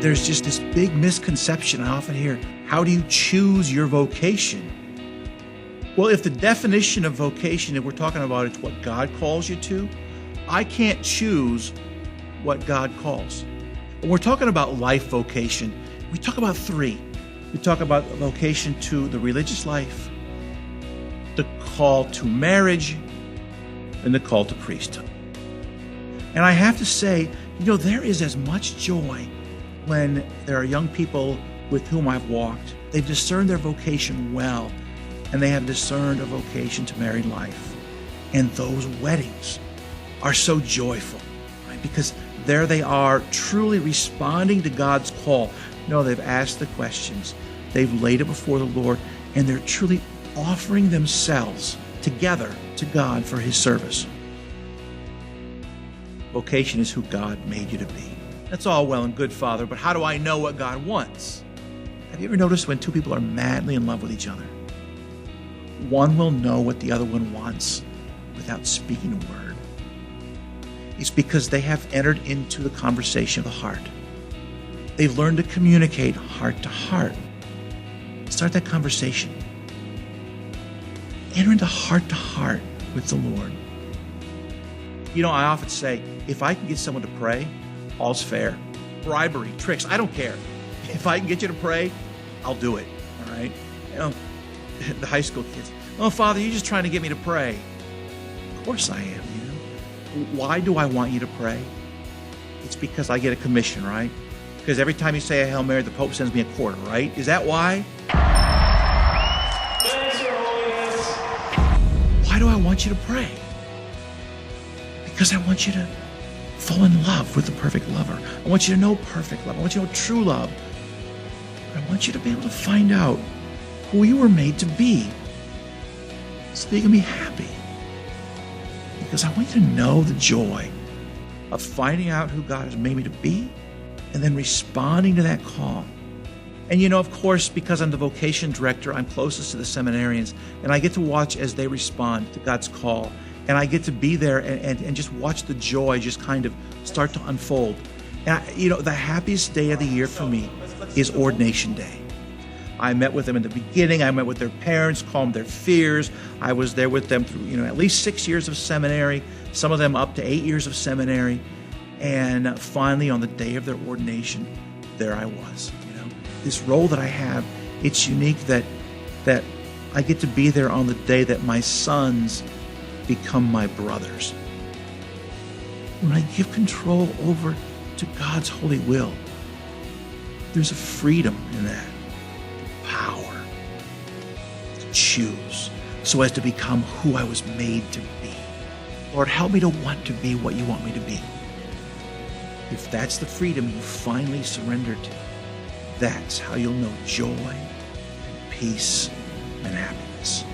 there's just this big misconception I often hear. How do you choose your vocation? Well, if the definition of vocation that we're talking about is what God calls you to, I can't choose what God calls. When we're talking about life vocation, we talk about three. We talk about a vocation to the religious life, the call to marriage, and the call to priesthood. And I have to say, there is as much joy when there are young people with whom I've walked. They've discerned their vocation well, and they have discerned a vocation to married life. And those weddings are so joyful, right? Because there they are, truly responding to God's call. They've asked the questions, they've laid it before the Lord, and they're truly offering themselves together to God for His service. Vocation is who God made you to be. That's all well and good, Father, but how do I know what God wants? Have you ever noticed when two people are madly in love with each other? One will know what the other one wants without speaking a word. It's because they have entered into the conversation of the heart. They've learned to communicate heart to heart. Start that conversation. Enter into heart to heart with the Lord. I often say, if I can get someone to pray, all's fair. Bribery, tricks, I don't care. If I can get you to pray, I'll do it, all right? The high school kids, oh, Father, you're just trying to get me to pray. Of course I am, Why do I want you to pray? It's because I get a commission, right? Because every time you say a Hail Mary, the Pope sends me a quarter, right? Is that why? Thanks, Your Holiness. Why do I want you to pray? Because I want you to fall in love with the perfect lover. I want you to know perfect love. I want you to know true love. I want you to be able to find out who you were made to be so that you can be happy. Because I want you to know the joy of finding out who God has made me to be and then responding to that call. And of course, because I'm the vocation director, I'm closest to the seminarians, and I get to watch as they respond to God's call. And I get to be there and just watch the joy just kind of start to unfold. And the happiest day of the year for me is Ordination Day. I met with them in the beginning. I met with their parents, calmed their fears. I was there with them through, at least 6 years of seminary, some of them up to 8 years of seminary. And finally, on the day of their ordination, there I was. This role that I have, it's unique that I get to be there on the day that my sons become my brothers. When I give control over to God's holy will, there's a freedom in that, power to choose so as to become who I was made to be. Lord, help me to want to be what you want me to be. If that's the freedom you finally surrender to, that's how you'll know joy and peace and happiness.